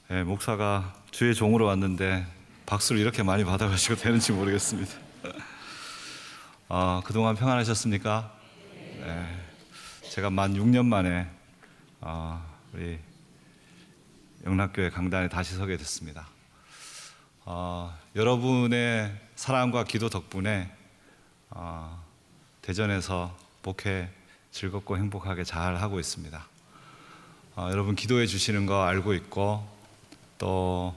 네, 목사가 주의 종으로 왔는데 박수를 이렇게 많이 받아가시고 되는지 모르겠습니다. 그동안 평안하셨습니까? 네, 제가 만 6년 만에 우리 영락교회 강단에 다시 서게 됐습니다. 여러분의 사랑과 기도 덕분에 대전에서 목회 즐겁고 행복하게 잘 하고 있습니다. 여러분 기도해 주시는 거 알고 있고, 또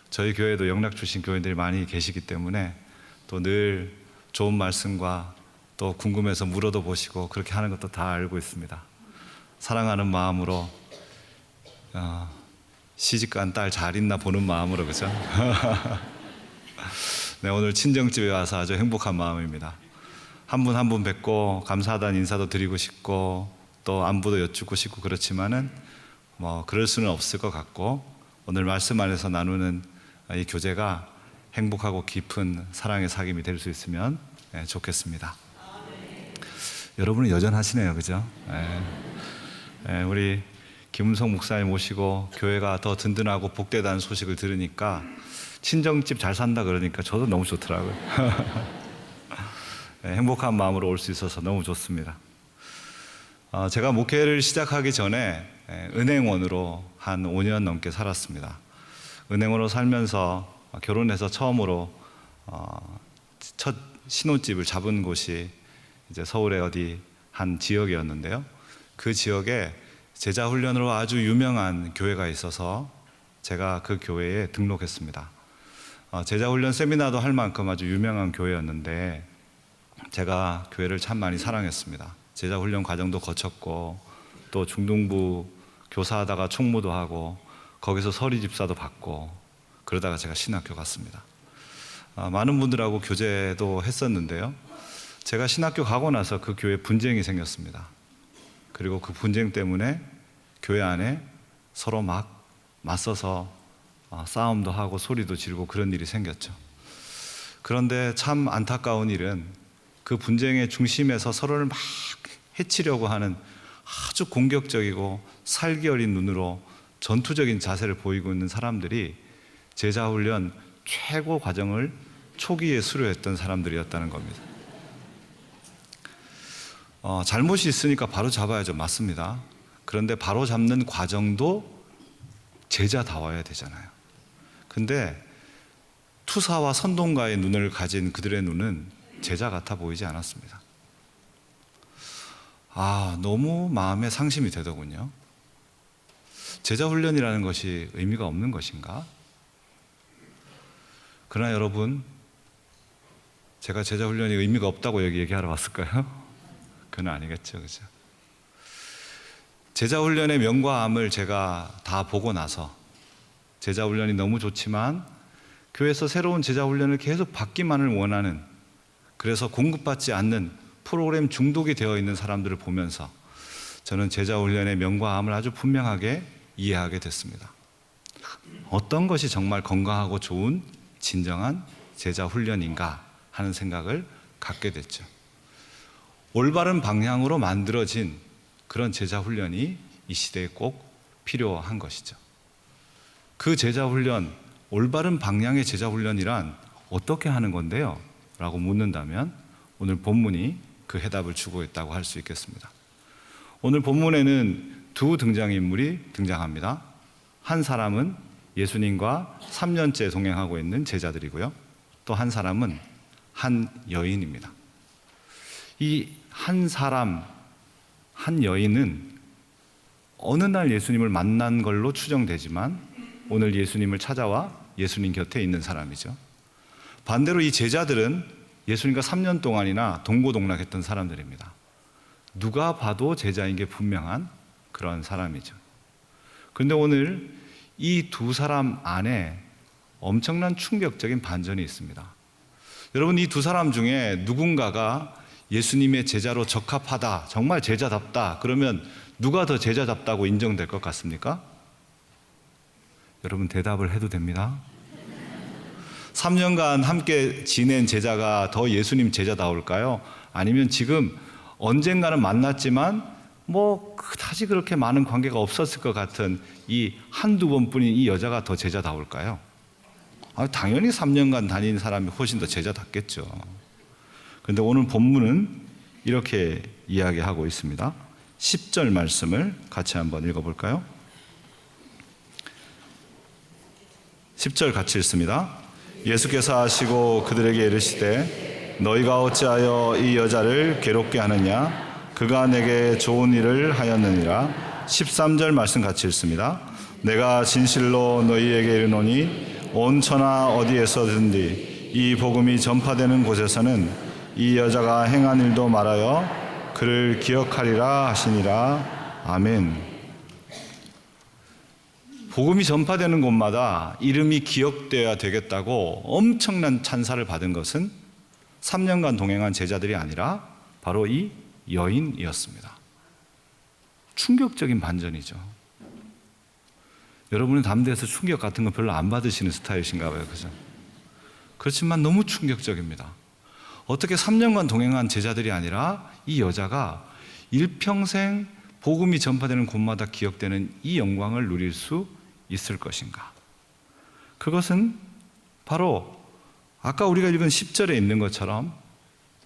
저희 교회도 영락 주신 교인들이 많이 계시기 때문에 또 늘 좋은 말씀과 또 궁금해서 물어도 보시고 그렇게 하는 것도 다 알고 있습니다. 사랑하는 마음으로 시집간 딸 잘 있나 보는 마음으로, 그죠? 네, 오늘 친정집에 와서 아주 행복한 마음입니다. 한 분 한 분 뵙고 감사하다는 인사도 드리고 싶고 또 안부도 여쭙고 싶고, 그렇지만은 그럴 수는 없을 것 같고, 오늘 말씀 안에서 나누는 이 교제가 행복하고 깊은 사랑의 사귐이 될 수 있으면 좋겠습니다. 여러분은 여전하시네요, 그죠? 우리 김은성 목사님 모시고 교회가 더 든든하고 복되다는 소식을 들으니까 친정집 잘 산다 그러니까 저도 너무 좋더라고요. 행복한 마음으로 올 수 있어서 너무 좋습니다. 제가 목회를 시작하기 전에 은행원으로 한 5년 넘게 살았습니다. 은행원으로 살면서 결혼해서 처음으로 첫 신혼집을 잡은 곳이 이제 서울의 어디 한 지역이었는데요. 그 지역에 제자훈련으로 아주 유명한 교회가 있어서 제가 그 교회에 등록했습니다. 제자훈련 세미나도 할 만큼 아주 유명한 교회였는데 제가 교회를 참 많이 사랑했습니다. 제자훈련 과정도 거쳤고 또 중등부 교사하다가 총무도 하고 거기서 서리집사도 받고 그러다가 제가 신학교 갔습니다. 많은 분들하고 교제도 했었는데요. 제가 신학교 가고 나서 그 교회에 분쟁이 생겼습니다. 그리고 그 분쟁 때문에 교회 안에 서로 막 맞서서 싸움도 하고 소리도 지르고 그런 일이 생겼죠. 그런데 참 안타까운 일은 그 분쟁의 중심에서 서로를 막 해치려고 하는 아주 공격적이고 살기 어린 눈으로 전투적인 자세를 보이고 있는 사람들이 제자훈련 최고 과정을 초기에 수료했던 사람들이었다는 겁니다. 잘못이 있으니까 바로 잡아야죠. 맞습니다. 그런데 바로 잡는 과정도 제자다워야 되잖아요. 근데 투사와 선동가의 눈을 가진 그들의 눈은 제자 같아 보이지 않았습니다. 너무 마음에 상심이 되더군요. 제자훈련이라는 것이 의미가 없는 것인가? 그러나 여러분, 제가 제자훈련이 의미가 없다고 여기 얘기하러 왔을까요? 그건 아니겠죠, 그죠? 제자훈련의 명과 암을 제가 다 보고 나서 제자훈련이 너무 좋지만 교회에서 새로운 제자훈련을 계속 받기만을 원하는, 그래서 공급받지 않는 프로그램 중독이 되어 있는 사람들을 보면서 저는 제자훈련의 명과 암을 아주 분명하게 이해하게 됐습니다. 어떤 것이 정말 건강하고 좋은 진정한 제자훈련인가 하는 생각을 갖게 됐죠. 올바른 방향으로 만들어진 그런 제자훈련이 이 시대에 꼭 필요한 것이죠. 그 제자훈련, 올바른 방향의 제자훈련이란 어떻게 하는 건데요? 라고 묻는다면 오늘 본문이 그 해답을 주고 있다고 할 수 있겠습니다. 오늘 본문에는 두 등장인물이 등장합니다. 한 사람은 예수님과 3년째 동행하고 있는 제자들이고요. 또 한 사람은 한 여인입니다. 이 한 사람, 한 여인은 어느 날 예수님을 만난 걸로 추정되지만 오늘 예수님을 찾아와 예수님 곁에 있는 사람이죠. 반대로 이 제자들은 예수님과 3년 동안이나 동고동락했던 사람들입니다. 누가 봐도 제자인 게 분명한 그런 사람이죠. 그런데 오늘 이 두 사람 안에 엄청난 충격적인 반전이 있습니다. 여러분, 이 두 사람 중에 누군가가 예수님의 제자로 적합하다, 정말 제자답다, 그러면 누가 더 제자답다고 인정될 것 같습니까? 여러분, 대답을 해도 됩니다. 3년간 함께 지낸 제자가 더 예수님 제자다울까요? 아니면 지금 언젠가는 만났지만 뭐 그다지 그렇게 많은 관계가 없었을 것 같은 이 한두 번뿐인 이 여자가 더 제자다울까요? 당연히 3년간 다닌 사람이 훨씬 더 제자답겠죠. 그런데 오늘 본문은 이렇게 이야기하고 있습니다. 10절 말씀을 같이 한번 읽어볼까요? 10절 같이 읽습니다. 예수께서 하시고 그들에게 이르시되 너희가 어찌하여 이 여자를 괴롭게 하느냐? 그가 내게 좋은 일을 하였느니라. 13절 말씀 같이 읽습니다. 내가 진실로 너희에게 이르노니 온 천하 어디에서든지 이 복음이 전파되는 곳에서는 이 여자가 행한 일도 말하여 그를 기억하리라 하시니라. 아멘. 복음이 전파되는 곳마다 이름이 기억되어야 되겠다고 엄청난 찬사를 받은 것은 3년간 동행한 제자들이 아니라 바로 이 여인이었습니다. 충격적인 반전이죠. 여러분은 담대해서 충격 같은 거 별로 안 받으시는 스타일이신가 봐요. 그죠? 그렇지만 너무 충격적입니다. 어떻게 3년간 동행한 제자들이 아니라 이 여자가 일평생 복음이 전파되는 곳마다 기억되는 이 영광을 누릴 수 있을 것인가? 그것은 바로 아까 우리가 읽은 10절에 있는 것처럼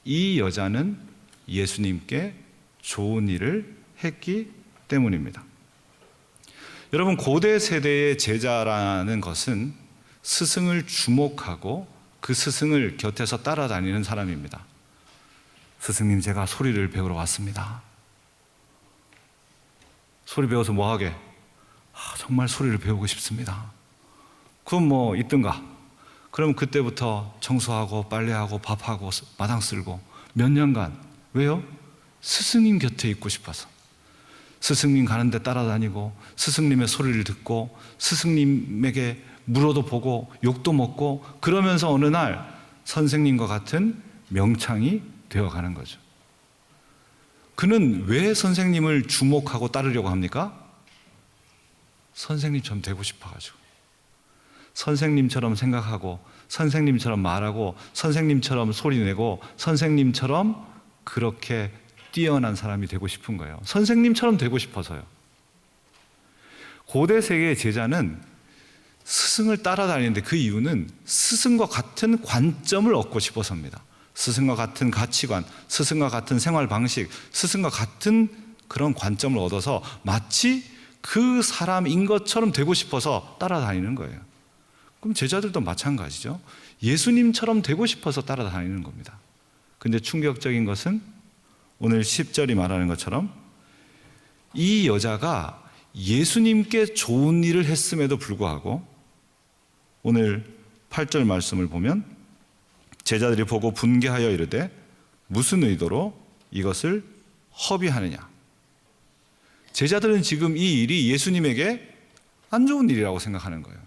이 여자는 예수님께 좋은 일을 했기 때문입니다. 여러분, 고대 세대의 제자라는 것은 스승을 주목하고 그 스승을 곁에서 따라다니는 사람입니다. 스승님, 제가 소리를 배우러 왔습니다. 소리 배워서 뭐 하게? 정말 소리를 배우고 싶습니다. 그럼 뭐 있든가? 그럼 그때부터 청소하고 빨래하고 밥하고 마당 쓸고 몇 년간. 왜요? 스승님 곁에 있고 싶어서. 스승님 가는 데 따라다니고 스승님의 소리를 듣고 스승님에게 물어도 보고 욕도 먹고 그러면서 어느 날 선생님과 같은 명창이 되어가는 거죠. 그는 왜 선생님을 주목하고 따르려고 합니까? 선생님처럼 되고 싶어가지고. 선생님처럼 생각하고 선생님처럼 말하고 선생님처럼 소리내고 선생님처럼 그렇게 뛰어난 사람이 되고 싶은 거예요. 선생님처럼 되고 싶어서요. 고대 세계의 제자는 스승을 따라다니는데 그 이유는 스승과 같은 관점을 얻고 싶어서입니다. 스승과 같은 가치관, 스승과 같은 생활 방식, 스승과 같은 그런 관점을 얻어서 마치 그 사람인 것처럼 되고 싶어서 따라다니는 거예요. 그럼 제자들도 마찬가지죠. 예수님처럼 되고 싶어서 따라다니는 겁니다. 근데 충격적인 것은 오늘 10절이 말하는 것처럼 이 여자가 예수님께 좋은 일을 했음에도 불구하고 오늘 8절 말씀을 보면 제자들이 보고 분개하여 이르되 무슨 의도로 이것을 허비하느냐. 제자들은 지금 이 일이 예수님에게 안 좋은 일이라고 생각하는 거예요.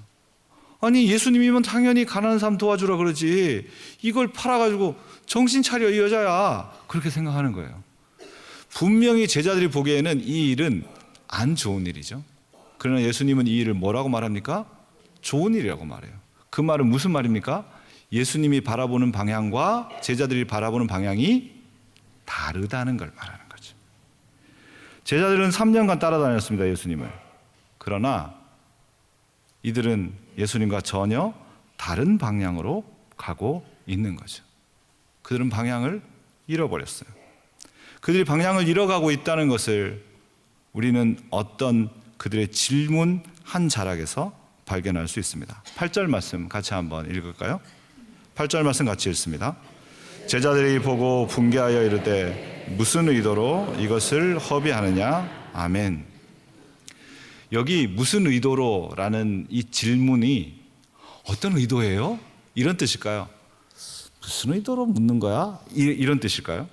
아니, 예수님이면 당연히 가난한 사람 도와주라 그러지 이걸 팔아가지고 정신 차려 이 여자야, 그렇게 생각하는 거예요. 분명히 제자들이 보기에는 이 일은 안 좋은 일이죠. 그러나 예수님은 이 일을 뭐라고 말합니까? 좋은 일이라고 말해요. 그 말은 무슨 말입니까? 예수님이 바라보는 방향과 제자들이 바라보는 방향이 다르다는 걸 말하는 거죠. 제자들은 3년간 따라다녔습니다, 예수님을. 그러나 이들은 예수님과 전혀 다른 방향으로 가고 있는 거죠. 그들은 방향을 잃어버렸어요. 그들이 방향을 잃어가고 있다는 것을 우리는 어떤 그들의 질문 한 자락에서 발견할 수 있습니다. 8절 말씀 같이 한번 읽을까요? 8절 말씀 같이 읽습니다. 제자들이 보고 분개하여 이르되 무슨 의도로 이것을 허비하느냐. 아멘. 여기 무슨 의도로라는 이 질문이 어떤 의도예요? 이런 뜻일까요? 무슨 의도로 묻는 거야? 이런 뜻일까요?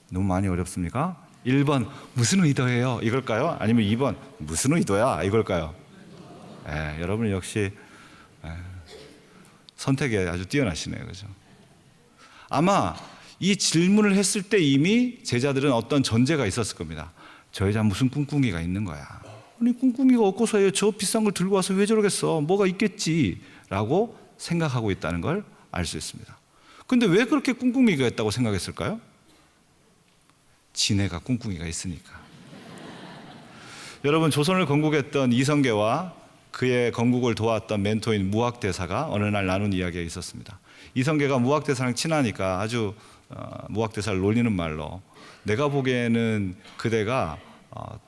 너무 많이 어렵습니까? 1번 무슨 의도예요? 이걸까요? 아니면 2번 무슨 의도야? 이걸까요? 여러분 역시 선택에 아주 뛰어나시네요. 그죠? 아마 이 질문을 했을 때 이미 제자들은 어떤 전제가 있었을 겁니다. 저 여자 무슨 꿍꿍이가 있는 거야. 아니, 꿍꿍이가 없고서 저 비싼 걸 들고 와서 왜 저러겠어? 뭐가 있겠지 라고 생각하고 있다는 걸 알 수 있습니다. 근데 왜 그렇게 꿍꿍이가 있다고 생각했을까요? 지네가 꿍꿍이가 있으니까. 여러분, 조선을 건국했던 이성계와 그의 건국을 도왔던 멘토인 무학대사가 어느 날 나눈 이야기가 있었습니다. 이성계가 무학대사랑 친하니까 아주 무학대사를 놀리는 말로 내가 보기에는 그대가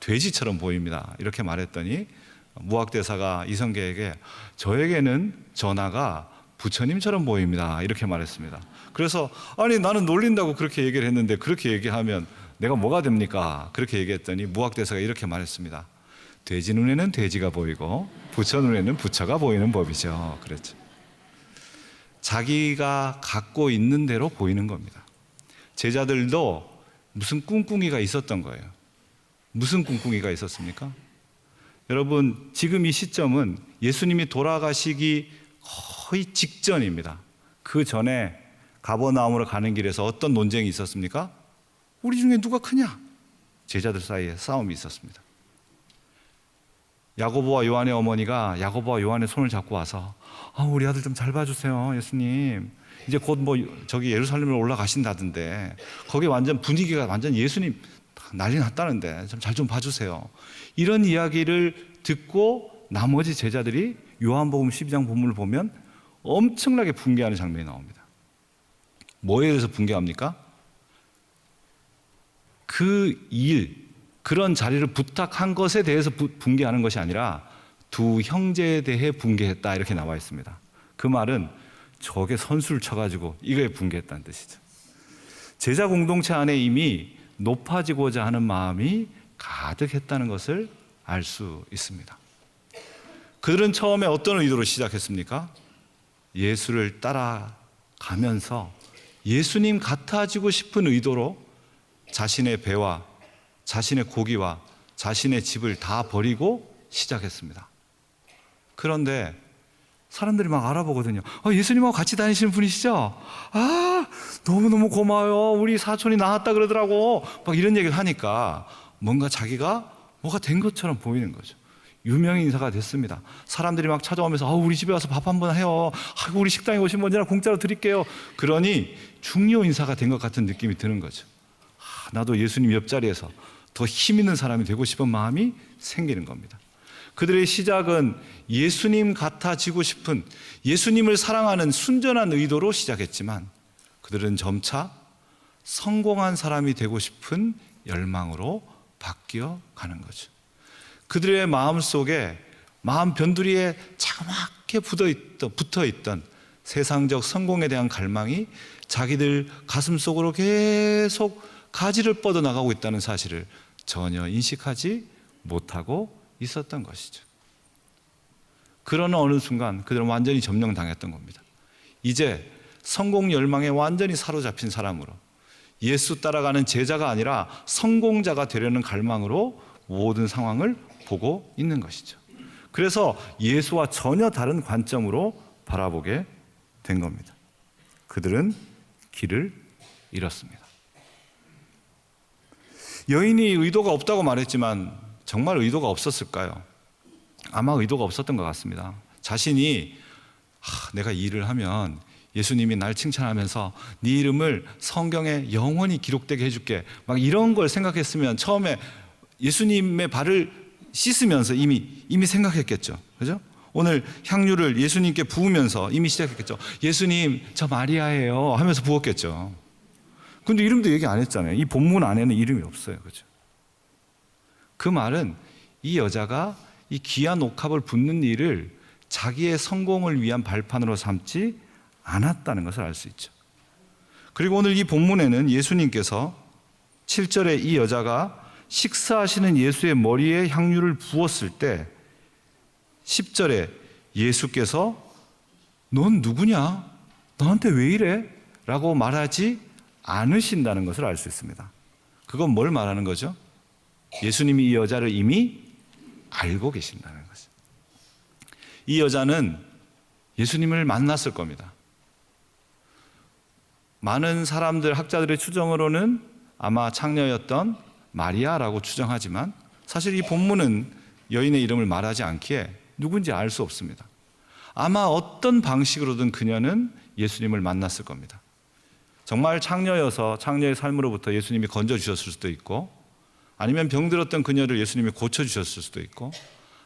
돼지처럼 보입니다, 이렇게 말했더니 무학대사가 이성계에게 저에게는 전하가 부처님처럼 보입니다, 이렇게 말했습니다. 그래서 아니 나는 놀린다고 그렇게 얘기를 했는데 그렇게 얘기하면 내가 뭐가 됩니까? 그렇게 얘기했더니 무학대사가 이렇게 말했습니다. 돼지 눈에는 돼지가 보이고 부처 눈에는 부처가 보이는 법이죠. 그랬죠. 자기가 갖고 있는 대로 보이는 겁니다. 제자들도 무슨 꿍꿍이가 있었던 거예요. 무슨 꿍꿍이가 있었습니까? 여러분, 지금 이 시점은 예수님이 돌아가시기 거의 직전입니다. 그 전에 가버나움으로 가는 길에서 어떤 논쟁이 있었습니까? 우리 중에 누가 크냐? 제자들 사이에 싸움이 있었습니다. 야고보와 요한의 어머니가 야고보와 요한의 손을 잡고 와서 우리 아들 좀 잘 봐주세요, 예수님. 이제 곧 저기 예루살렘으로 올라가신다던데 거기 완전 분위기가 완전 예수님 난리 났다는데 좀 잘 좀 봐주세요. 이런 이야기를 듣고 나머지 제자들이 요한복음 12장 본문을 보면 엄청나게 붕괴하는 장면이 나옵니다. 뭐에 대해서 붕괴합니까? 그런 자리를 부탁한 것에 대해서 붕괴하는 것이 아니라 두 형제에 대해 붕괴했다, 이렇게 나와 있습니다. 그 말은 저게 선수를 쳐가지고 이거에 붕괴했다는 뜻이죠. 제자 공동체 안에 이미 높아지고자 하는 마음이 가득했다는 것을 알 수 있습니다. 그들은 처음에 어떤 의도로 시작했습니까? 예수를 따라가면서 예수님 같아지고 싶은 의도로 자신의 배와 자신의 고기와 자신의 집을 다 버리고 시작했습니다. 그런데 사람들이 막 알아보거든요. 예수님하고 같이 다니시는 분이시죠? 너무너무 고마워요. 우리 사촌이 나왔다 그러더라고. 막 이런 얘기를 하니까 뭔가 자기가 뭐가 된 것처럼 보이는 거죠. 유명 인사가 됐습니다. 사람들이 막 찾아오면서 우리 집에 와서 밥 한번 해요. 우리 식당에 오신 분이라 공짜로 드릴게요. 그러니 중요 인사가 된 것 같은 느낌이 드는 거죠. 나도 예수님 옆자리에서 더 힘 있는 사람이 되고 싶은 마음이 생기는 겁니다. 그들의 시작은 예수님 같아지고 싶은, 예수님을 사랑하는 순전한 의도로 시작했지만 그들은 점차 성공한 사람이 되고 싶은 열망으로 바뀌어 가는 거죠. 그들의 마음 속에, 마음 변두리에 자그맣게 붙어 있던 세상적 성공에 대한 갈망이 자기들 가슴 속으로 계속 가지를 뻗어나가고 있다는 사실을 전혀 인식하지 못하고 있었던 것이죠. 그러나 어느 순간 그들은 완전히 점령당했던 겁니다. 이제 성공 열망에 완전히 사로잡힌 사람으로, 예수 따라가는 제자가 아니라 성공자가 되려는 갈망으로 모든 상황을 보고 있는 것이죠. 그래서 예수와 전혀 다른 관점으로 바라보게 된 겁니다. 그들은 길을 잃었습니다. 여인이 의도가 없다고 말했지만 정말 의도가 없었을까요? 아마 의도가 없었던 것 같습니다. 자신이 내가 이 일을 하면 예수님이 날 칭찬하면서 네 이름을 성경에 영원히 기록되게 해줄게, 막 이런 걸 생각했으면 처음에 예수님의 발을 씻으면서 이미 생각했겠죠. 그죠? 오늘 향유를 예수님께 부으면서 이미 시작했겠죠. 예수님, 저 마리아예요 하면서 부었겠죠. 근데 이름도 얘기 안 했잖아요. 이 본문 안에는 이름이 없어요. 그죠? 그 말은 이 여자가 이 귀한 옥합을 붓는 일을 자기의 성공을 위한 발판으로 삼지 않았다는 것을 알 수 있죠. 그리고 오늘 이 본문에는 예수님께서 7절에 이 여자가 식사하시는 예수의 머리에 향유를 부었을 때 10절에 예수께서 넌 누구냐? 너한테 왜 이래? 라고 말하지 않으신다는 것을 알 수 있습니다. 그건 뭘 말하는 거죠? 예수님이 이 여자를 이미 알고 계신다는 거죠. 이 여자는 예수님을 만났을 겁니다. 많은 사람들, 학자들의 추정으로는 아마 창녀였던 마리아라고 추정하지만 사실 이 본문은 여인의 이름을 말하지 않기에 누군지 알 수 없습니다. 아마 어떤 방식으로든 그녀는 예수님을 만났을 겁니다. 정말 창녀여서 창녀의 삶으로부터 예수님이 건져주셨을 수도 있고, 아니면 병들었던 그녀를 예수님이 고쳐주셨을 수도 있고,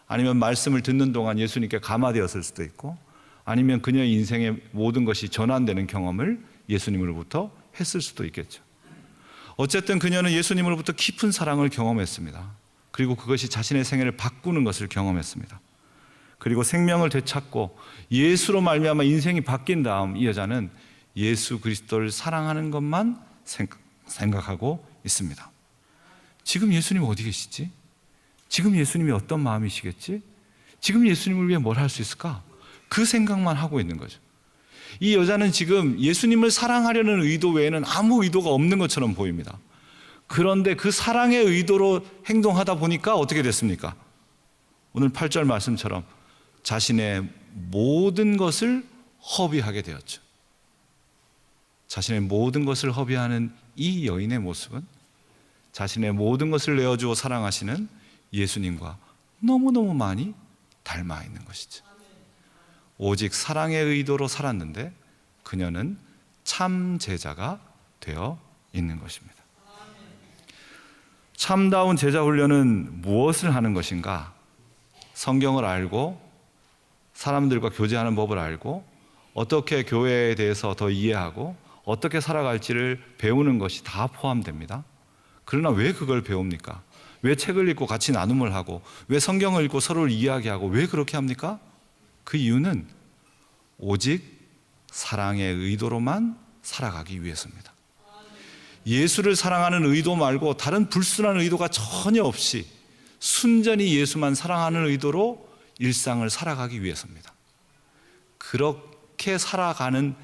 아니면 말씀을 듣는 동안 예수님께 감화되었을 수도 있고, 아니면 그녀의 인생의 모든 것이 전환되는 경험을 예수님으로부터 했을 수도 있겠죠. 어쨌든 그녀는 예수님으로부터 깊은 사랑을 경험했습니다. 그리고 그것이 자신의 생애를 바꾸는 것을 경험했습니다. 그리고 생명을 되찾고 예수로 말미암아 인생이 바뀐 다음 이 여자는 예수 그리스도를 사랑하는 것만 생각하고 있습니다. 지금 예수님 어디 계시지? 지금 예수님이 어떤 마음이시겠지? 지금 예수님을 위해 뭘 할 수 있을까? 그 생각만 하고 있는 거죠. 이 여자는 지금 예수님을 사랑하려는 의도 외에는 아무 의도가 없는 것처럼 보입니다. 그런데 그 사랑의 의도로 행동하다 보니까 어떻게 됐습니까? 오늘 8절 말씀처럼 자신의 모든 것을 허비하게 되었죠. 자신의 모든 것을 허비하는 이 여인의 모습은 자신의 모든 것을 내어주어 사랑하시는 예수님과 너무너무 많이 닮아 있는 것이죠. 오직 사랑의 의도로 살았는데 그녀는 참 제자가 되어 있는 것입니다. 참다운 제자 훈련은 무엇을 하는 것인가? 성경을 알고 사람들과 교제하는 법을 알고 어떻게 교회에 대해서 더 이해하고 어떻게 살아갈지를 배우는 것이 다 포함됩니다. 그러나 왜 그걸 배웁니까? 왜 책을 읽고 같이 나눔을 하고 왜 성경을 읽고 서로를 이야기하고 왜 그렇게 합니까? 그 이유는 오직 사랑의 의도로만 살아가기 위해서입니다. 예수를 사랑하는 의도 말고 다른 불순한 의도가 전혀 없이 순전히 예수만 사랑하는 의도로 일상을 살아가기 위해서입니다. 그렇게 살아가는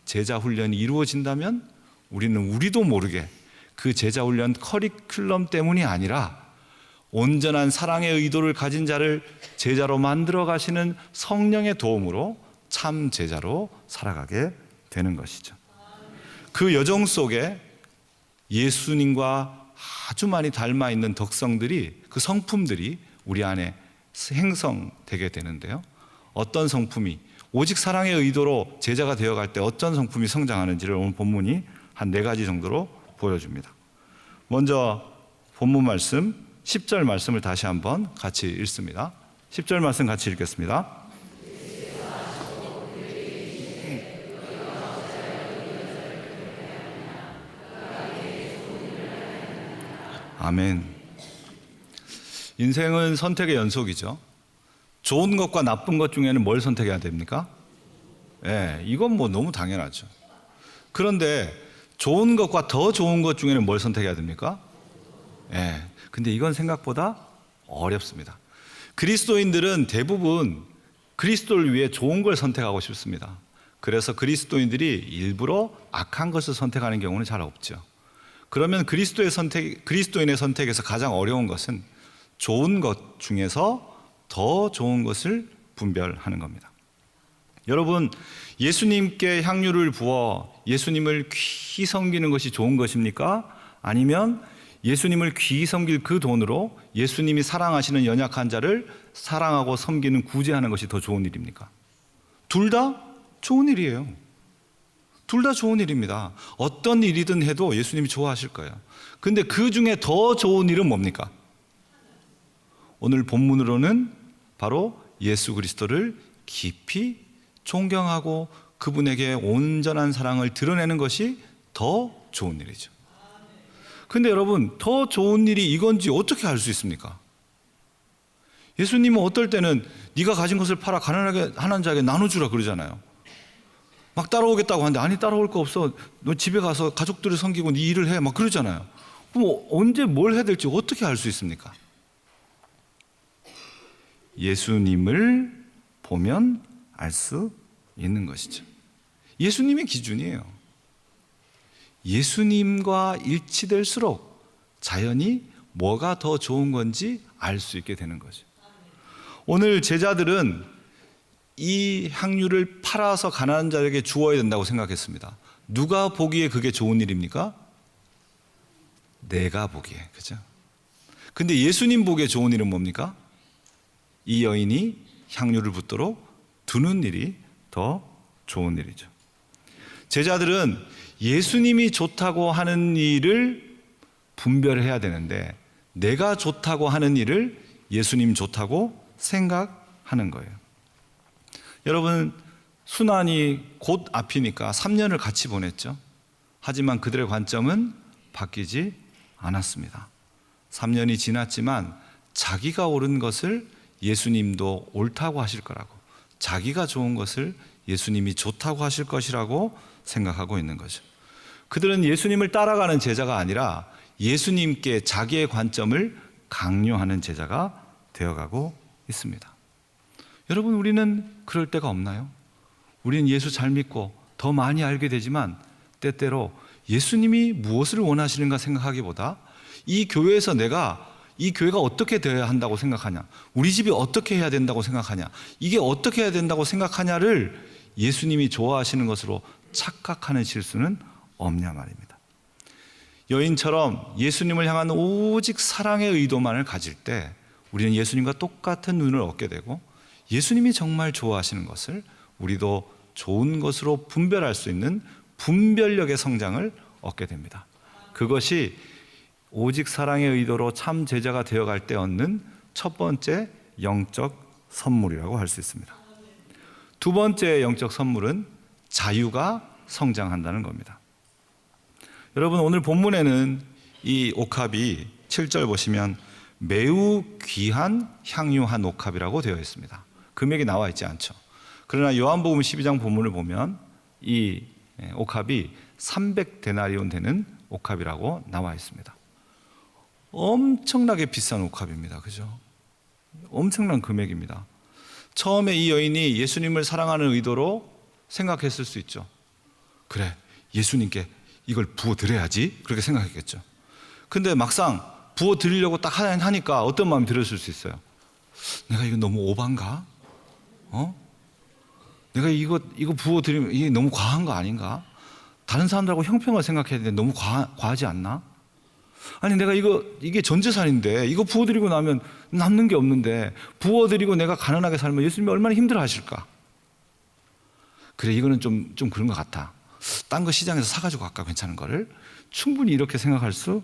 제자 훈련이 이루어진다면 우리는 우리도 모르게 그 제자 훈련 커리큘럼 때문이 아니라 온전한 사랑의 의도를 가진 자를 제자로 만들어 가시는 성령의 도움으로 참 제자로 살아가게 되는 것이죠. 그 여정 속에 예수님과 아주 많이 닮아 있는 덕성들이, 그 성품들이 우리 안에 행성되게 되는데요. 어떤 성품이 오직 사랑의 의도로 제자가 되어갈 때 어떤 성품이 성장하는지를 오늘 본문이 한 4가지 정도로 보여줍니다. 먼저 본문 말씀 10절 말씀을 다시 한번 같이 읽습니다. 10절 말씀 같이 읽겠습니다. 아멘. 인생은 선택의 연속이죠. 좋은 것과 나쁜 것 중에는 뭘 선택해야 됩니까? 이건 뭐 너무 당연하죠. 그런데 좋은 것과 더 좋은 것 중에는 뭘 선택해야 됩니까? 근데 이건 생각보다 어렵습니다. 그리스도인들은 대부분 그리스도를 위해 좋은 걸 선택하고 싶습니다. 그래서 그리스도인들이 일부러 악한 것을 선택하는 경우는 잘 없죠. 그러면 그리스도인의 선택에서 가장 어려운 것은 좋은 것 중에서 더 좋은 것을 분별하는 겁니다. 여러분, 예수님께 향유를 부어 예수님을 귀히 섬기는 것이 좋은 것입니까? 아니면 예수님을 귀히 섬길 그 돈으로 예수님이 사랑하시는 연약한 자를 사랑하고 섬기는 구제하는 것이 더 좋은 일입니까? 둘 다 좋은 일이에요. 둘 다 좋은 일입니다. 어떤 일이든 해도 예수님이 좋아하실 거예요. 근데 그 중에 더 좋은 일은 뭡니까? 오늘 본문으로는 바로 예수 그리스도를 깊이 존경하고 그분에게 온전한 사랑을 드러내는 것이 더 좋은 일이죠. 근데 여러분, 더 좋은 일이 이건지 어떻게 알 수 있습니까? 예수님은 어떨 때는 네가 가진 것을 팔아 가난하게 하는 자에게 나눠주라 그러잖아요. 막 따라오겠다고 하는데 아니 따라올 거 없어. 너 집에 가서 가족들을 섬기고 네 일을 해. 막 그러잖아요. 그럼 언제 뭘 해야 될지 어떻게 알 수 있습니까? 예수님을 보면 알 수 있는 것이죠. 예수님이 기준이에요. 예수님과 일치될수록 자연히 뭐가 더 좋은 건지 알 수 있게 되는 거죠. 오늘 제자들은 이 향유를 팔아서 가난한 자에게 주어야 된다고 생각했습니다. 누가 보기에 그게 좋은 일입니까? 내가 보기에, 그죠? 근데 예수님 보기에 좋은 일은 뭡니까? 이 여인이 향유를 붓도록 두는 일이 더 좋은 일이죠. 제자들은 예수님이 좋다고 하는 일을 분별해야 되는데 내가 좋다고 하는 일을 예수님 좋다고 생각하는 거예요. 여러분, 순환이 곧 앞이니까 3년을 같이 보냈죠. 하지만 그들의 관점은 바뀌지 않았습니다. 3년이 지났지만 자기가 옳은 것을 예수님도 옳다고 하실 거라고, 자기가 좋은 것을 예수님이 좋다고 하실 것이라고 생각하고 있는 거죠. 그들은 예수님을 따라가는 제자가 아니라 예수님께 자기의 관점을 강요하는 제자가 되어가고 있습니다. 여러분, 우리는 그럴 때가 없나요? 우리는 예수 잘 믿고 더 많이 알게 되지만 때때로 예수님이 무엇을 원하시는가 생각하기보다 이 교회에서 내가 이 교회가 어떻게 되어야 한다고 생각하냐, 우리 집이 어떻게 해야 된다고 생각하냐, 이게 어떻게 해야 된다고 생각하냐를 예수님이 좋아하시는 것으로 착각하는 실수는 없냐 말입니다. 여인처럼 예수님을 향한 오직 사랑의 의도만을 가질 때 우리는 예수님과 똑같은 눈을 얻게 되고 예수님이 정말 좋아하시는 것을 우리도 좋은 것으로 분별할 수 있는 분별력의 성장을 얻게 됩니다. 그것이 오직 사랑의 의도로 참 제자가 되어갈 때 얻는 첫 번째 영적 선물이라고 할 수 있습니다. 두 번째 영적 선물은 자유가 성장한다는 겁니다. 여러분, 오늘 본문에는 이 옥합이 7절 보시면 매우 귀한 향유한 옥합이라고 되어 있습니다. 금액이 나와 있지 않죠. 그러나 요한복음 12장 본문을 보면 이 옥합이 300데나리온 되는 옥합이라고 나와 있습니다. 엄청나게 비싼 옥합입니다. 그죠? 엄청난 금액입니다. 처음에 이 여인이 예수님을 사랑하는 의도로 생각했을 수 있죠. 그래, 예수님께 이걸 부어드려야지, 그렇게 생각했겠죠. 근데 막상 부어드리려고 딱 하니까 어떤 마음이 들었을 수 있어요? 내가 이거 너무 오반가? 내가 이거 부어드리면 이게 너무 과한 거 아닌가? 다른 사람들하고 형평을 생각해야 되는데 너무 과하지 않나? 아니, 내가 이게 전 재산인데 이거 부어드리고 나면 남는 게 없는데 부어드리고 내가 가난하게 살면 예수님이 얼마나 힘들어 하실까? 그래, 이거는 좀 그런 것 같아. 딴 거 시장에서 사가지고 갈까, 괜찮은 거를? 충분히 이렇게 생각할 수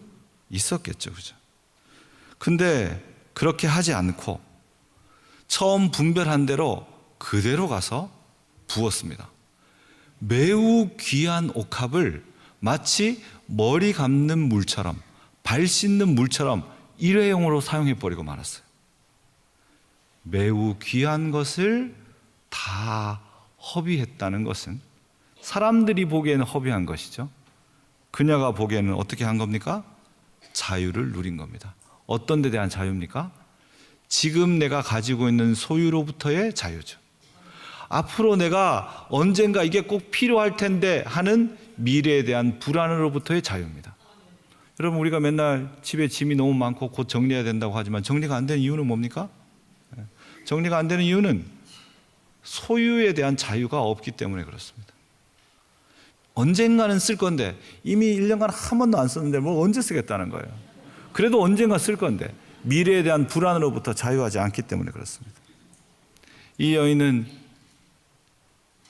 있었겠죠. 그죠? 근데 그렇게 하지 않고 처음 분별한 대로 그대로 가서 부었습니다. 매우 귀한 옥합을 마치 머리 감는 물처럼, 발 씻는 물처럼 일회용으로 사용해 버리고 말았어요. 매우 귀한 것을 다 허비했다는 것은 사람들이 보기에는 허비한 것이죠. 그녀가 보기에는 어떻게 한 겁니까? 자유를 누린 겁니다. 어떤 데 대한 자유입니까? 지금 내가 가지고 있는 소유로부터의 자유죠. 앞으로 내가 언젠가 이게 꼭 필요할 텐데 하는 미래에 대한 불안으로부터의 자유입니다. 여러분, 우리가 맨날 집에 짐이 너무 많고 곧 정리해야 된다고 하지만 정리가 안 되는 이유는 뭡니까? 정리가 안 되는 이유는 소유에 대한 자유가 없기 때문에 그렇습니다. 언젠가는 쓸 건데 이미 1년간 한 번도 안 썼는데 뭐 언제 쓰겠다는 거예요. 그래도 언젠가 쓸 건데 미래에 대한 불안으로부터 자유하지 않기 때문에 그렇습니다. 이 여인은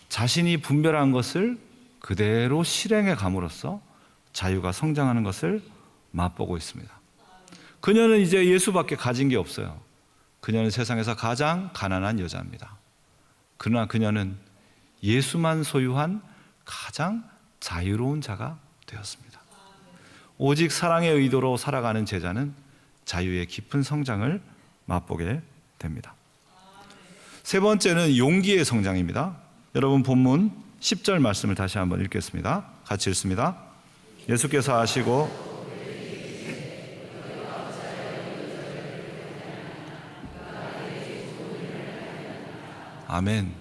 자신이 분별한 것을 그대로 실행해 감으로써 자유가 성장하는 것을 맛보고 있습니다. 그녀는 이제 예수밖에 가진 게 없어요. 그녀는 세상에서 가장 가난한 여자입니다. 그러나 그녀는 예수만 소유한 가장 자유로운 자가 되었습니다. 오직 사랑의 의도로 살아가는 제자는 자유의 깊은 성장을 맛보게 됩니다. 세 번째는 용기의 성장입니다. 여러분, 본문 10절 말씀을 다시 한번 읽겠습니다. 같이 읽습니다. 예수께서 아시고 아멘.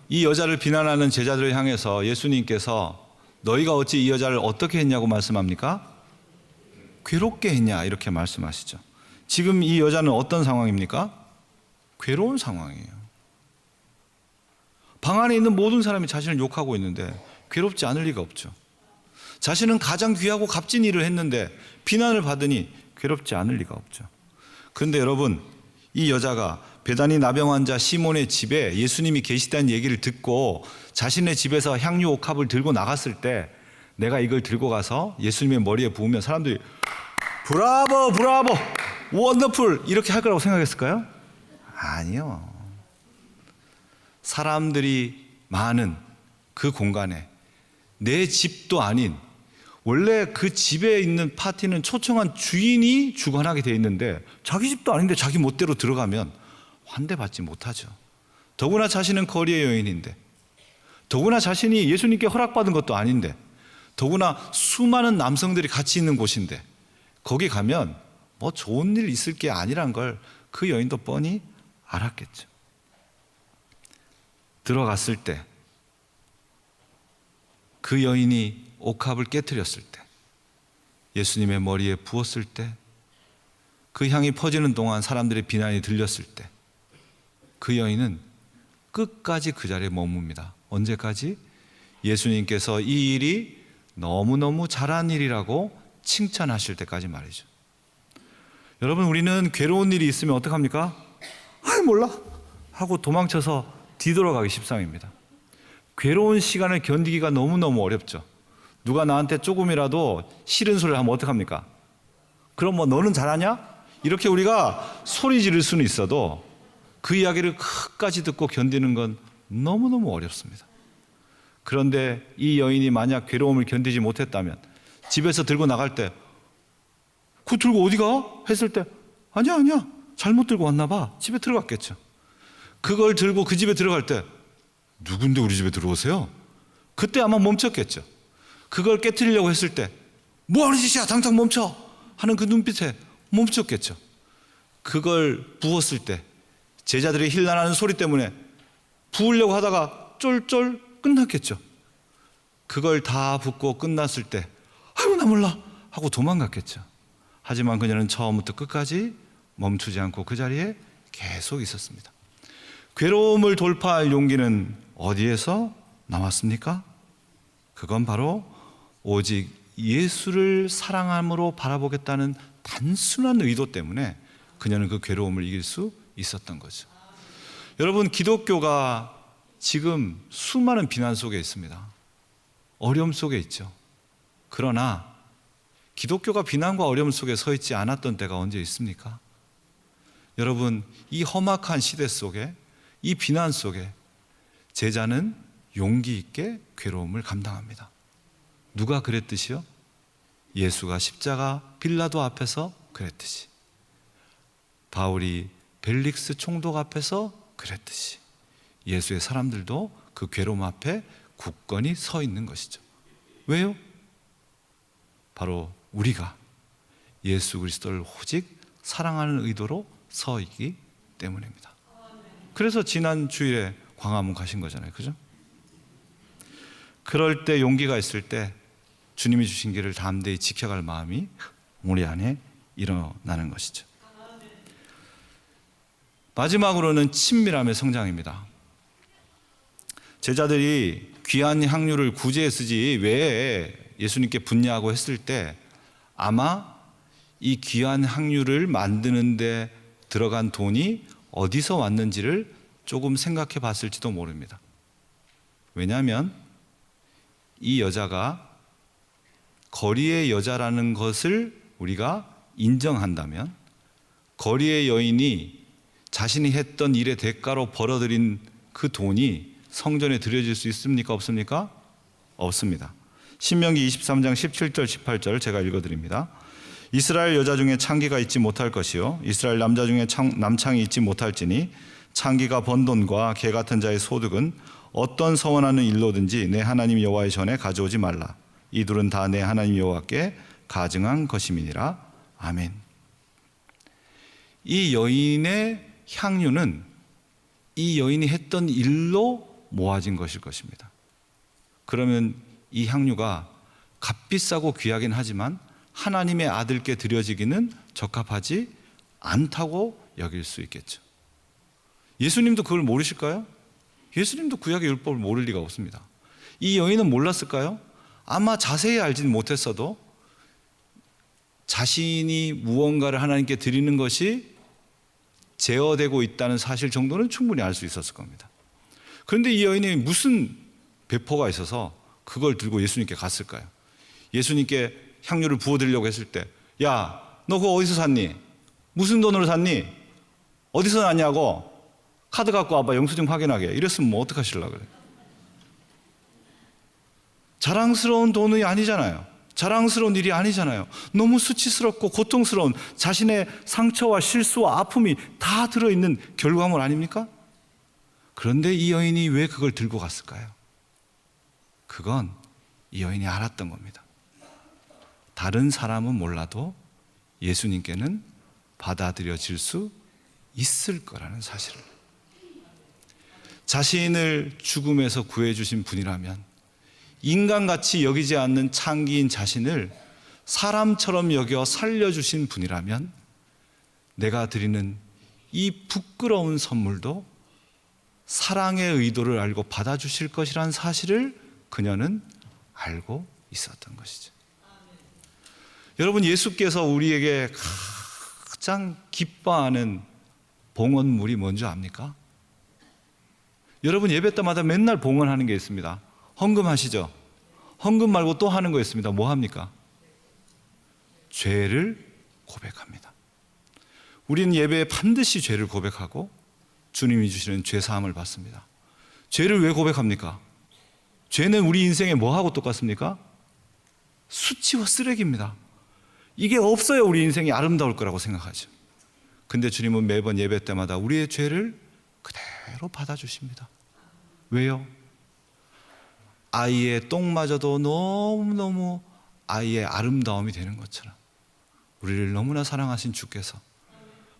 이 여자를 비난하는 제자들을 향해서 예수님께서 너희가 어찌 이 여자를 어떻게 했냐고 말씀합니까? 괴롭게 했냐, 이렇게 말씀하시죠. 지금 이 여자는 어떤 상황입니까? 괴로운 상황이에요. 방 안에 있는 모든 사람이 자신을 욕하고 있는데 괴롭지 않을 리가 없죠. 자신은 가장 귀하고 값진 일을 했는데 비난을 받으니 괴롭지 않을 리가 없죠. 그런데 여러분, 이 여자가 베다니 나병 환자 시몬의 집에 예수님이 계시다는 얘기를 듣고 자신의 집에서 향유 옥합을 들고 나갔을 때 내가 이걸 들고 가서 예수님의 머리에 부으면 사람들이 브라보 브라보 원더풀 이렇게 할 거라고 생각했을까요? 아니요. 사람들이 많은 그 공간에 내 집도 아닌 원래 그 집에 있는 파티는 초청한 주인이 주관하게 돼 있는데 자기 집도 아닌데 자기 멋대로 들어가면 환대받지 못하죠. 더구나 자신은 거리의 여인인데, 더구나 자신이 예수님께 허락받은 것도 아닌데, 더구나 수많은 남성들이 같이 있는 곳인데 거기 가면 뭐 좋은 일 있을 게 아니란 걸 그 여인도 뻔히 알았겠죠. 들어갔을 때 그 여인이 옥합을 깨트렸을 때, 예수님의 머리에 부었을 때, 그 향이 퍼지는 동안 사람들의 비난이 들렸을 때 그 여인은 끝까지 그 자리에 머뭅니다. 언제까지? 예수님께서 이 일이 너무너무 잘한 일이라고 칭찬하실 때까지 말이죠. 여러분, 우리는 괴로운 일이 있으면 어떡합니까? 아이 몰라 하고 도망쳐서 뒤돌아가기 십상입니다. 괴로운 시간을 견디기가 너무너무 어렵죠. 누가 나한테 조금이라도 싫은 소리를 하면 어떡합니까? 그럼 뭐 너는 잘하냐? 이렇게 우리가 소리 지를 수는 있어도 그 이야기를 끝까지 듣고 견디는 건 너무너무 어렵습니다. 그런데 이 여인이 만약 괴로움을 견디지 못했다면 집에서 들고 나갈 때 그거 들고 어디 가? 했을 때 아니야 잘못 들고 왔나 봐. 집에 들어갔겠죠. 그걸 들고 그 집에 들어갈 때 누군데 우리 집에 들어오세요? 그때 아마 멈췄겠죠. 그걸 깨트리려고 했을 때 뭐 하는 짓이야 당장 멈춰 하는 그 눈빛에 멈췄겠죠. 그걸 부었을 때 제자들이 힐난하는 소리 때문에 부으려고 하다가 쫄쫄 끝났겠죠. 그걸 다 붓고 끝났을 때 아이고 나 몰라 하고 도망갔겠죠. 하지만 그녀는 처음부터 끝까지 멈추지 않고 그 자리에 계속 있었습니다. 괴로움을 돌파할 용기는 어디에서 나왔습니까? 그건 바로 오직 예수를 사랑함으로 바라보겠다는 단순한 의도 때문에 그녀는 그 괴로움을 이길 수 있었던 거죠. 여러분, 기독교가 지금 수많은 비난 속에 있습니다. 어려움 속에 있죠. 그러나 기독교가 비난과 어려움 속에 서 있지 않았던 때가 언제 있습니까? 여러분, 이 험악한 시대 속에, 이 비난 속에 제자는 용기 있게 괴로움을 감당합니다. 누가 그랬듯이요? 예수가 십자가 빌라도 앞에서 그랬듯이, 바울이 벨릭스 총독 앞에서 그랬듯이 예수의 사람들도 그 괴로움 앞에 굳건히 서 있는 것이죠. 왜요? 바로 우리가 예수 그리스도를 오직 사랑하는 의도로 서 있기 때문입니다. 그래서 지난 주일에 광화문 가신 거잖아요. 그죠? 그럴 때 용기가 있을 때 주님이 주신 길을 담대히 지켜갈 마음이 우리 안에 일어나는 것이죠. 마지막으로는 친밀함의 성장입니다. 제자들이 귀한 향유를 구제에 쓰지 왜 예수님께 분야하고 했을 때 아마 이 귀한 향유를 만드는데 들어간 돈이 어디서 왔는지를 조금 생각해 봤을지도 모릅니다. 왜냐하면 이 여자가 거리의 여자라는 것을 우리가 인정한다면 거리의 여인이 자신이 했던 일의 대가로 벌어들인 그 돈이 성전에 드려질 수 있습니까? 없습니까? 없습니다. 신명기 23장 17절 18절 제가 읽어드립니다. 이스라엘 여자 중에 창기가 있지 못할 것이요 이스라엘 남자 중에 남창이 있지 못할지니 창기가 번 돈과 개 같은 자의 소득은 어떤 서원하는 일로든지 내 하나님 여호와의 전에 가져오지 말라. 이 둘은 다 내 하나님 여호와께 가증한 것임이니라. 아멘. 이 여인의 향유는 이 여인이 했던 일로 모아진 것일 것입니다. 그러면 이 향유가 값비싸고 귀하긴 하지만 하나님의 아들께 드려지기는 적합하지 않다고 여길 수 있겠죠. 예수님도 그걸 모르실까요? 예수님도 구약의 율법을 모를 리가 없습니다. 이 여인은 몰랐을까요? 아마 자세히 알지는 못했어도 자신이 무언가를 하나님께 드리는 것이 제어되고 있다는 사실 정도는 충분히 알 수 있었을 겁니다. 그런데 이 여인이 무슨 배포가 있어서 그걸 들고 예수님께 갔을까요? 예수님께 향유를 부어드리려고 했을 때, 야, 너 그거 어디서 샀니? 무슨 돈으로 샀니? 어디서 났냐고? 카드 갖고 와봐, 영수증 확인하게. 이랬으면 뭐 어떡하시려고 그래? 자랑스러운 돈이 아니잖아요. 자랑스러운 일이 아니잖아요. 너무 수치스럽고 고통스러운 자신의 상처와 실수와 아픔이 다 들어있는 결과물 아닙니까? 그런데 이 여인이 왜 그걸 들고 갔을까요? 그건 이 여인이 알았던 겁니다. 다른 사람은 몰라도 예수님께는 받아들여질 수 있을 거라는 사실을. 자신을 죽음에서 구해주신 분이라면, 인간같이 여기지 않는 창기인 자신을 사람처럼 여겨 살려주신 분이라면, 내가 드리는 이 부끄러운 선물도 사랑의 의도를 알고 받아주실 것이라는 사실을 그녀는 알고 있었던 것이죠. 여러분, 예수께서 우리에게 가장 기뻐하는 봉헌물이 뭔지 압니까? 여러분, 예배 때마다 맨날 봉헌하는 게 있습니다. 헌금하시죠? 헌금 말고 또 하는 거 있습니다. 뭐 합니까? 죄를 고백합니다. 우리는 예배에 반드시 죄를 고백하고 주님이 주시는 죄 사함을 받습니다. 죄를 왜 고백합니까? 죄는 우리 인생에 뭐하고 똑같습니까? 수치와 쓰레기입니다. 이게 없어야 우리 인생이 아름다울 거라고 생각하죠. 근데 주님은 매번 예배 때마다 우리의 죄를 그대로 받아주십니다. 왜요? 아이의 똥마저도 너무너무 아이의 아름다움이 되는 것처럼 우리를 너무나 사랑하신 주께서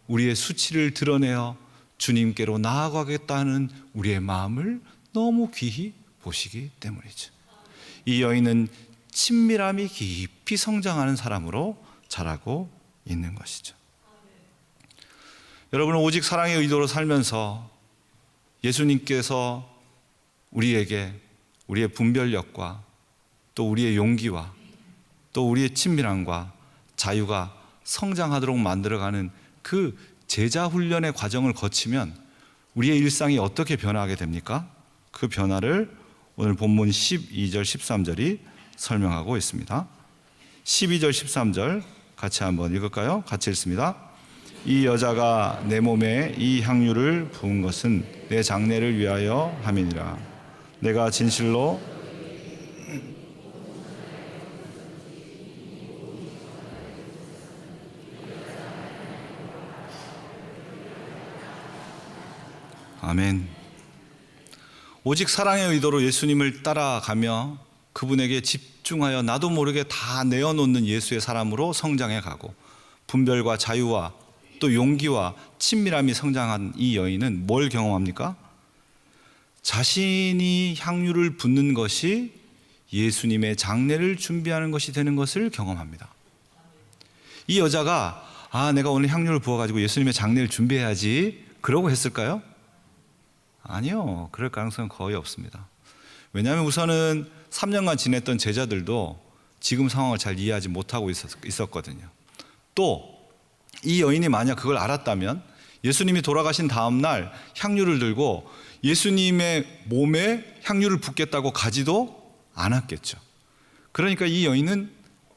우리의 수치를 드러내어 주님께로 나아가겠다는 우리의 마음을 너무 귀히 보시기 때문이죠. 이 여인은 친밀함이 깊이 성장하는 사람으로 자라고 있는 것이죠. 여러분은 오직 사랑의 의도로 살면서 예수님께서 우리에게 우리의 분별력과 또 우리의 용기와 또 우리의 친밀함과 자유가 성장하도록 만들어가는 그 제자 훈련의 과정을 거치면 우리의 일상이 어떻게 변화하게 됩니까? 그 변화를 오늘 본문 12절 13절이 설명하고 있습니다. 12절 13절 같이 한번 읽을까요? 같이 읽습니다. 이 여자가 내 몸에 이 향유를 부은 것은 내 장례를 위하여 함이니라. 내가 진실로 아멘. 오직 사랑의 의도로 예수님을 따라가며 그분에게 집중하여 나도 모르게 다 내어놓는 예수의 사람으로 성장해 가고 분별과 자유와 또 용기와 친밀함이 성장한 이 여인은 뭘 경험합니까? 자신이 향유를 붓는 것이 예수님의 장례를 준비하는 것이 되는 것을 경험합니다. 이 여자가 내가 오늘 향유를 부어가지고 예수님의 장례를 준비해야지 그러고 했을까요? 아니요. 그럴 가능성은 거의 없습니다. 왜냐하면 우선은 3년간 지냈던 제자들도 지금 상황을 잘 이해하지 못하고 있었거든요. 또 이 여인이 만약 그걸 알았다면 예수님이 돌아가신 다음 날 향유를 들고 예수님의 몸에 향유를 붓겠다고 가지도 않았겠죠. 그러니까 이 여인은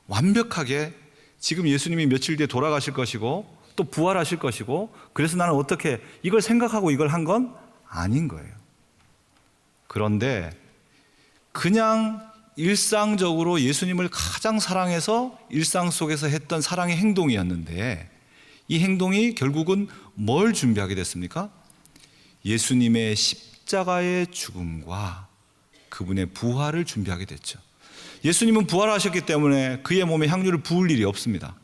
완벽하게 지금 예수님이 며칠 뒤에 돌아가실 것이고 또 부활하실 것이고 그래서 나는 어떻게 이걸 생각하고 이걸 한 건 아닌 거예요. 그런데 그냥 일상적으로 예수님을 가장 사랑해서 일상 속에서 했던 사랑의 행동이었는데 이 행동이 결국은 뭘 준비하게 됐습니까? 예수님의 십자가의 죽음과 그분의 부활을 준비하게 됐죠. 예수님은 부활하셨기 때문에 그의 몸에 향유를 부을 일이 없습니다.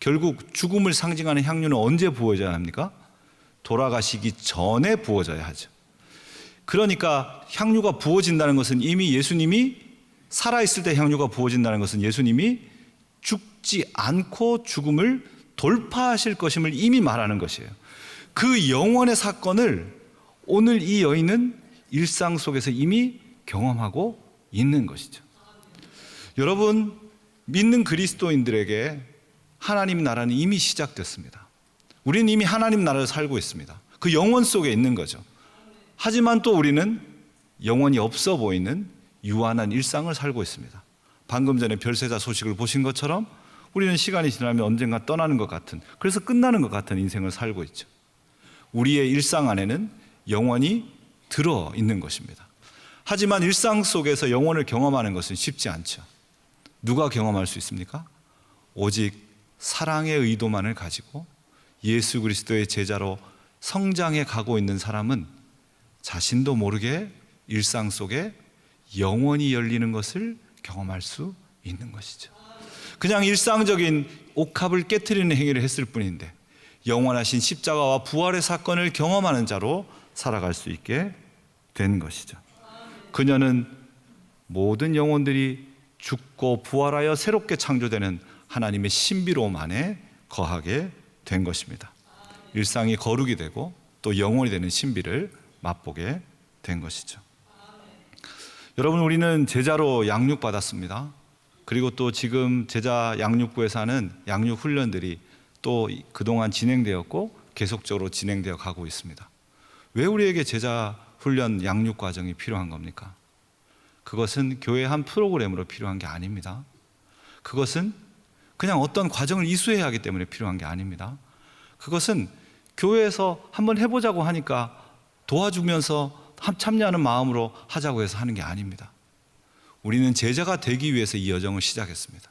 결국 죽음을 상징하는 향유는 언제 부어져야 합니까? 돌아가시기 전에 부어져야 하죠. 그러니까 향유가 부어진다는 것은 이미 예수님이 살아있을 때 향유가 부어진다는 것은 예수님이 죽지 않고 죽음을 돌파하실 것임을 이미 말하는 것이에요. 그 영원의 사건을 오늘 이 여인은 일상 속에서 이미 경험하고 있는 것이죠. 여러분, 믿는 그리스도인들에게 하나님 나라는 이미 시작됐습니다. 우리는 이미 하나님 나라를 살고 있습니다. 그 영원 속에 있는 거죠. 하지만 또 우리는 영원히 없어 보이는 유한한 일상을 살고 있습니다. 방금 전에 별세자 소식을 보신 것처럼 우리는 시간이 지나면 언젠가 떠나는 것 같은, 그래서 끝나는 것 같은 인생을 살고 있죠. 우리의 일상 안에는 영원이 들어있는 것입니다. 하지만 일상 속에서 영원을 경험하는 것은 쉽지 않죠. 누가 경험할 수 있습니까? 오직 사랑의 의도만을 가지고 예수 그리스도의 제자로 성장해 가고 있는 사람은 자신도 모르게 일상 속에 영원히 열리는 것을 경험할 수 있는 것이죠. 그냥 일상적인 옥합을 깨트리는 행위를 했을 뿐인데 영원하신 십자가와 부활의 사건을 경험하는 자로 살아갈 수 있게 된 것이죠. 그녀는 모든 영혼들이 죽고 부활하여 새롭게 창조되는 하나님의 신비로움 안에 거하게 된 것입니다. 일상이 거룩이 되고 또 영원이 되는 신비를 맛보게 된 것이죠. 여러분, 우리는 제자로 양육받았습니다. 그리고 또 지금 제자 양육부에서 하는 양육 훈련들이 또 그동안 진행되었고 계속적으로 진행되어 가고 있습니다. 왜 우리에게 제자 훈련 양육 과정이 필요한 겁니까? 그것은 교회 한 프로그램으로 필요한 게 아닙니다. 그것은 그냥 어떤 과정을 이수해야 하기 때문에 필요한 게 아닙니다. 그것은 교회에서 한번 해보자고 하니까 도와주면서 참여하는 마음으로 하자고 해서 하는 게 아닙니다. 우리는 제자가 되기 위해서 이 여정을 시작했습니다.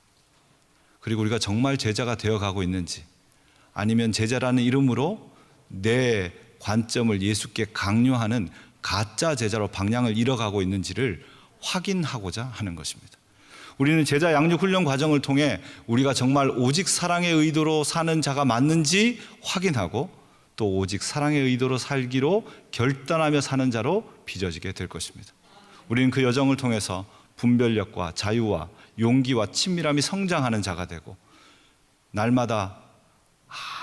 그리고 우리가 정말 제자가 되어가고 있는지, 아니면 제자라는 이름으로 내 관점을 예수께 강요하는 가짜 제자로 방향을 잃어가고 있는지를 확인하고자 하는 것입니다. 우리는 제자 양육 훈련 과정을 통해 우리가 정말 오직 사랑의 의도로 사는 자가 맞는지 확인하고 또 오직 사랑의 의도로 살기로 결단하며 사는 자로 빚어지게 될 것입니다. 우리는 그 여정을 통해서 분별력과 자유와 용기와 친밀함이 성장하는 자가 되고, 날마다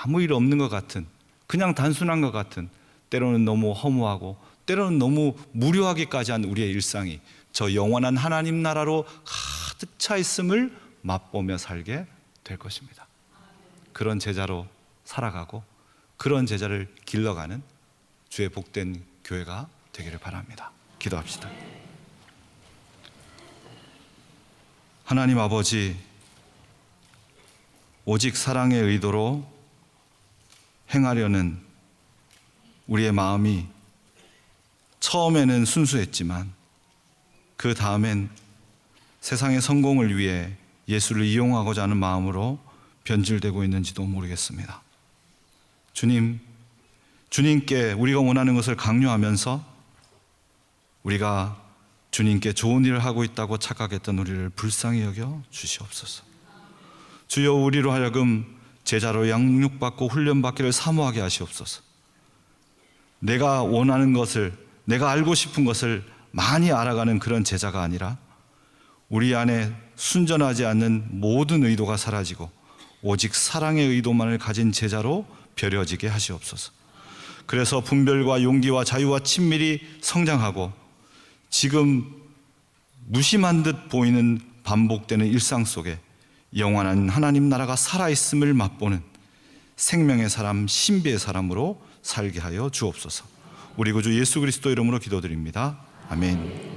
아무 일 없는 것 같은, 그냥 단순한 것 같은, 때로는 너무 허무하고 때로는 너무 무료하기까지 한 우리의 일상이 저 영원한 하나님 나라로 가득 차 있음을 맛보며 살게 될 것입니다. 그런 제자로 살아가고 그런 제자를 길러가는 주의 복된 교회가 되기를 바랍니다. 기도합시다. 하나님 아버지, 오직 사랑의 의도로 행하려는 우리의 마음이 처음에는 순수했지만 그 다음엔 세상의 성공을 위해 예수를 이용하고자 하는 마음으로 변질되고 있는지도 모르겠습니다. 주님, 주님께 우리가 원하는 것을 강요하면서 우리가 주님께 좋은 일을 하고 있다고 착각했던 우리를 불쌍히 여겨 주시옵소서. 주여, 우리로 하여금 제자로 양육받고 훈련받기를 사모하게 하시옵소서. 내가 원하는 것을, 내가 알고 싶은 것을 많이 알아가는 그런 제자가 아니라 우리 안에 순전하지 않는 모든 의도가 사라지고 오직 사랑의 의도만을 가진 제자로 벼려지게 하시옵소서. 그래서 분별과 용기와 자유와 친밀이 성장하고 지금 무심한 듯 보이는 반복되는 일상 속에 영원한 하나님 나라가 살아있음을 맛보는 생명의 사람, 신비의 사람으로 살게 하여 주옵소서. 우리 구주 예수 그리스도 이름으로 기도드립니다. 아멘.